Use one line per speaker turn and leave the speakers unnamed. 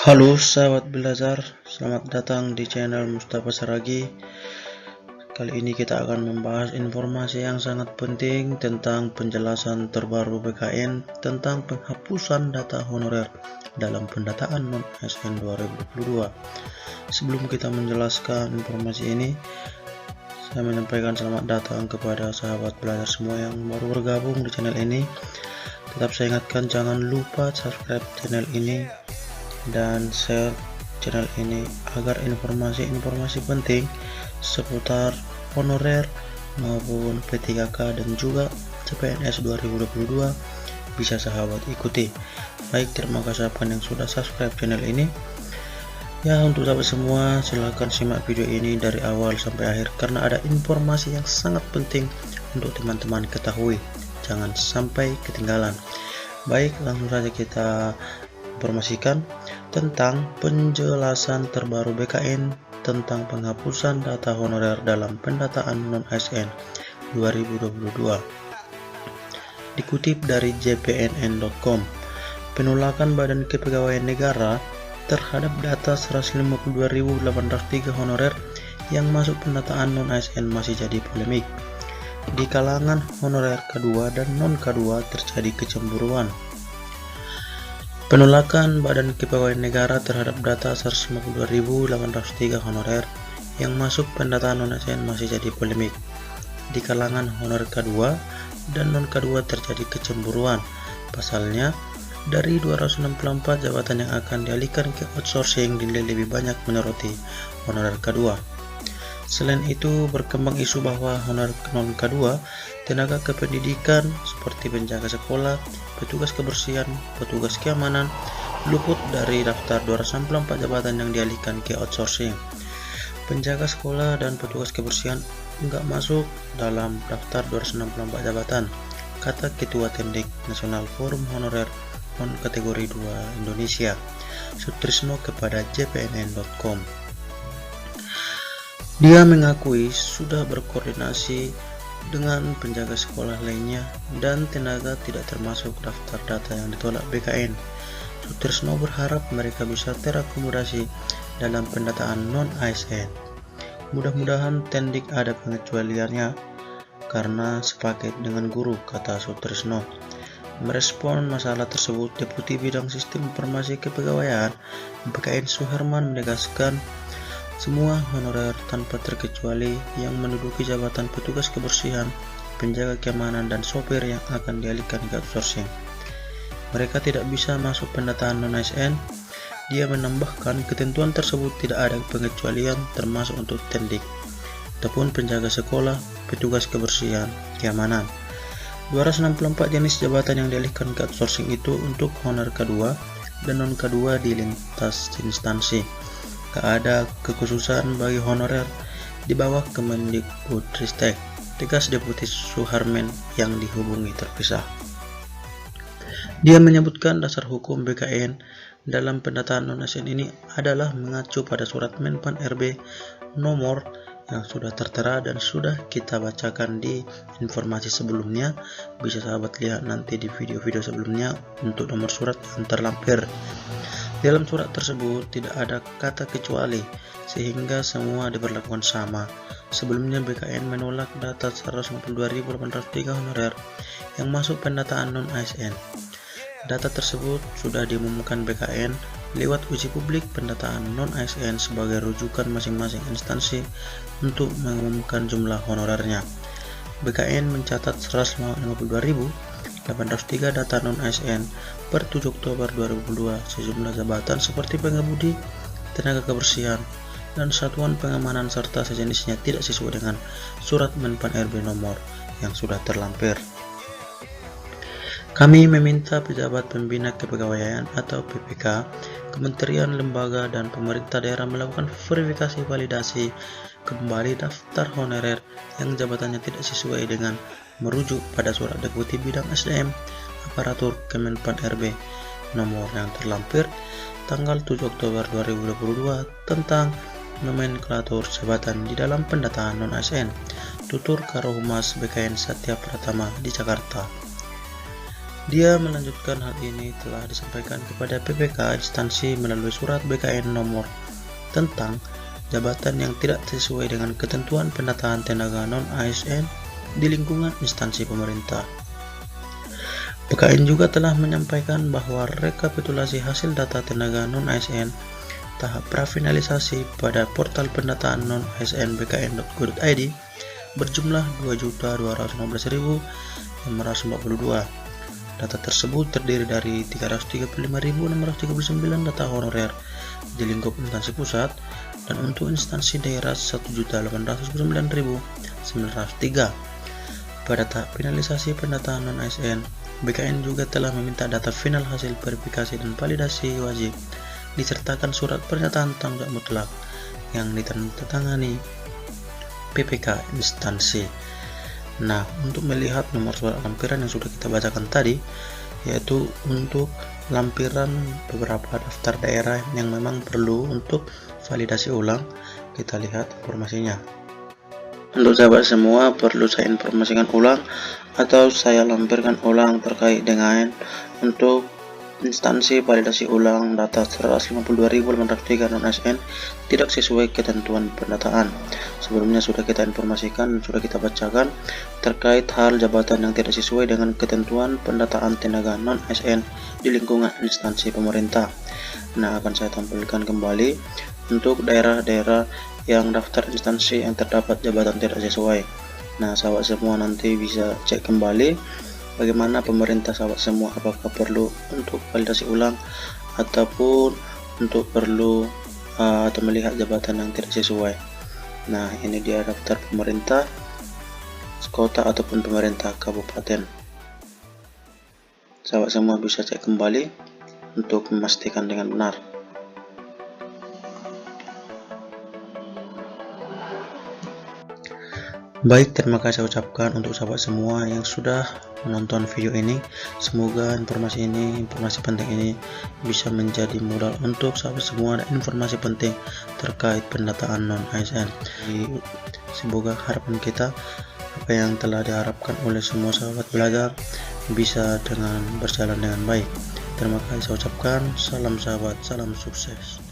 Halo sahabat belajar, selamat datang di channel Mustafa Saragi. Kali ini kita akan membahas informasi yang sangat penting tentang penjelasan terbaru BKN tentang penghapusan data honorer dalam pendataan non-ASN 2022. Sebelum kita menjelaskan informasi ini, saya menyampaikan selamat datang kepada sahabat belajar semua yang baru bergabung di channel ini. Tetap saya ingatkan, jangan lupa subscribe channel ini dan share channel ini agar informasi-informasi penting seputar honorer maupun P3K dan juga CPNS 2022 bisa sahabat ikuti. Baik, terima kasih yang sudah subscribe channel ini. Ya, untuk sahabat semua, silahkan simak video ini dari awal sampai akhir karena ada informasi yang sangat penting untuk teman-teman ketahui. Jangan sampai ketinggalan. Baik, langsung saja kita informasikan tentang penjelasan terbaru BKN tentang penghapusan data honorer dalam pendataan non-ASN 2022. Dikutip dari jpnn.com, penolakan Badan Kepegawaian Negara terhadap data 152.803 honorer yang masuk pendataan non-ASN masih jadi polemik. Di kalangan honorer K2 dan non-K2 terjadi kecemburuan. Penolakan Badan Kepegawaian Negara terhadap data 152.803 honorer yang masuk pendataan non-ASN masih jadi polemik. Di kalangan honorer K2 dan non-K2 terjadi kecemburuan. Pasalnya, dari 264 jabatan yang akan dialihkan ke outsourcing dinilai lebih banyak menyoroti honorer K2. Selain itu, berkembang isu bahwa honorer non-K2 tenaga kependidikan seperti penjaga sekolah, petugas kebersihan, petugas keamanan luput dari daftar 264 jabatan yang dialihkan ke outsourcing. Penjaga sekolah dan petugas kebersihan enggak masuk dalam daftar 264 jabatan, kata Ketua Tendik Nasional Forum Honorer Non Kategori 2 Indonesia, Sutrisno kepada jpnn.com. Dia mengakui sudah berkoordinasi dengan penjaga sekolah lainnya dan tenaga tidak termasuk daftar data yang ditolak BKN. Sutrisno berharap mereka bisa terakomodasi dalam pendataan non-ASN. Mudah-mudahan Tendik ada pengecualiannya karena sepaket dengan guru, kata Sutrisno. Merespon masalah tersebut, Deputi Bidang Sistem Informasi Kepegawaian BKN Suherman menegaskan semua honorer tanpa terkecuali yang menduduki jabatan petugas kebersihan, penjaga keamanan, dan sopir yang akan dialihkan ke outsourcing. Mereka tidak bisa masuk pendataan non-ASN. Dia menambahkan ketentuan tersebut tidak ada pengecualian termasuk untuk Tendik, ataupun penjaga sekolah, petugas kebersihan, keamanan. 264 jenis jabatan yang dialihkan ke outsourcing itu untuk honorer K2 dan non-K2 di lintas instansi. Tak ada kekhususan bagi honorer di bawah Kemendikbudristek, tegas Deputi Suharmen yang dihubungi terpisah. Dia menyebutkan dasar hukum BKN dalam pendataan non-ASN ini adalah mengacu pada surat Menpan RB nomor yang sudah tertera dan sudah kita bacakan di informasi sebelumnya. Bisa sahabat lihat nanti di video-video sebelumnya untuk nomor surat yang terlampir. Dalam surat tersebut tidak ada kata kecuali, sehingga semua diberlakukan sama. Sebelumnya BKN menolak data 152.803 honorer yang masuk pendataan non-ASN. Data tersebut sudah diumumkan BKN lewat uji publik pendataan non-ASN sebagai rujukan masing-masing instansi untuk mengumumkan jumlah honorernya. BKN mencatat 152.803 data non-ASN per 7 Oktober 2022. Sejumlah jabatan seperti pengemudi, tenaga kebersihan, dan satuan pengamanan serta sejenisnya tidak sesuai dengan surat Menpan RB nomor yang sudah terlampir. Kami meminta pejabat pembina kepegawaian atau PPK, kementerian, lembaga, dan pemerintah daerah melakukan verifikasi validasi kembali daftar honorer yang jabatannya tidak sesuai dengan merujuk pada surat Deputi Bidang SDM Aparatur Kemenpan RB nomor yang terlampir tanggal 7 Oktober 2022 tentang nomenklatur jabatan di dalam pendataan non-ASN, tutur Karo Humas BKN Satya Pratama di Jakarta. Dia melanjutkan hal ini telah disampaikan kepada PPK instansi melalui surat BKN nomor tentang jabatan yang tidak sesuai dengan ketentuan pendataan tenaga non-ASN di lingkungan instansi pemerintah. BKN juga telah menyampaikan bahwa rekapitulasi hasil data tenaga non-ASN tahap prafinalisasi pada portal pendataan non-ASN bkn.go.id berjumlah 2.215.542. Data tersebut terdiri dari 335.639 data honorer di lingkup instansi pusat dan untuk instansi daerah 1.899.903. Pada tahap finalisasi pendataan non-ASN, BKN juga telah meminta data final hasil verifikasi dan validasi wajib disertakan surat pernyataan tanggung jawab mutlak yang ditandatangani PPK instansi. Nah, untuk melihat nomor surat lampiran yang sudah kita bacakan tadi, yaitu untuk lampiran beberapa daftar daerah yang memang perlu untuk validasi ulang, kita lihat informasinya. Untuk sahabat semua, perlu saya informasikan ulang atau saya lampirkan ulang terkait dengan untuk instansi validasi ulang data 152.803 non-ASN tidak sesuai ketentuan pendataan. Sebelumnya sudah kita informasikan, sudah kita bacakan terkait hal jabatan yang tidak sesuai dengan ketentuan pendataan tenaga non-ASN di lingkungan instansi pemerintah. Nah, akan saya tampilkan kembali untuk daerah-daerah yang daftar instansi yang terdapat jabatan tidak sesuai. Nah, sahabat semua nanti bisa cek kembali bagaimana pemerintah sahabat semua, apakah perlu untuk validasi ulang ataupun untuk perlu atau melihat jabatan yang tidak sesuai. Nah, ini dia daftar pemerintah kota ataupun pemerintah kabupaten. Sahabat semua bisa cek kembali untuk memastikan dengan benar. Baik, terima kasih saya ucapkan untuk sahabat semua yang sudah menonton video ini. Semoga informasi penting ini bisa menjadi modal untuk sahabat semua dan informasi penting terkait pendataan non-ASN. Semoga harapan kita, apa yang telah diharapkan oleh semua sahabat belajar, bisa berjalan dengan baik. Terima kasih saya ucapkan. Salam sahabat, salam sukses.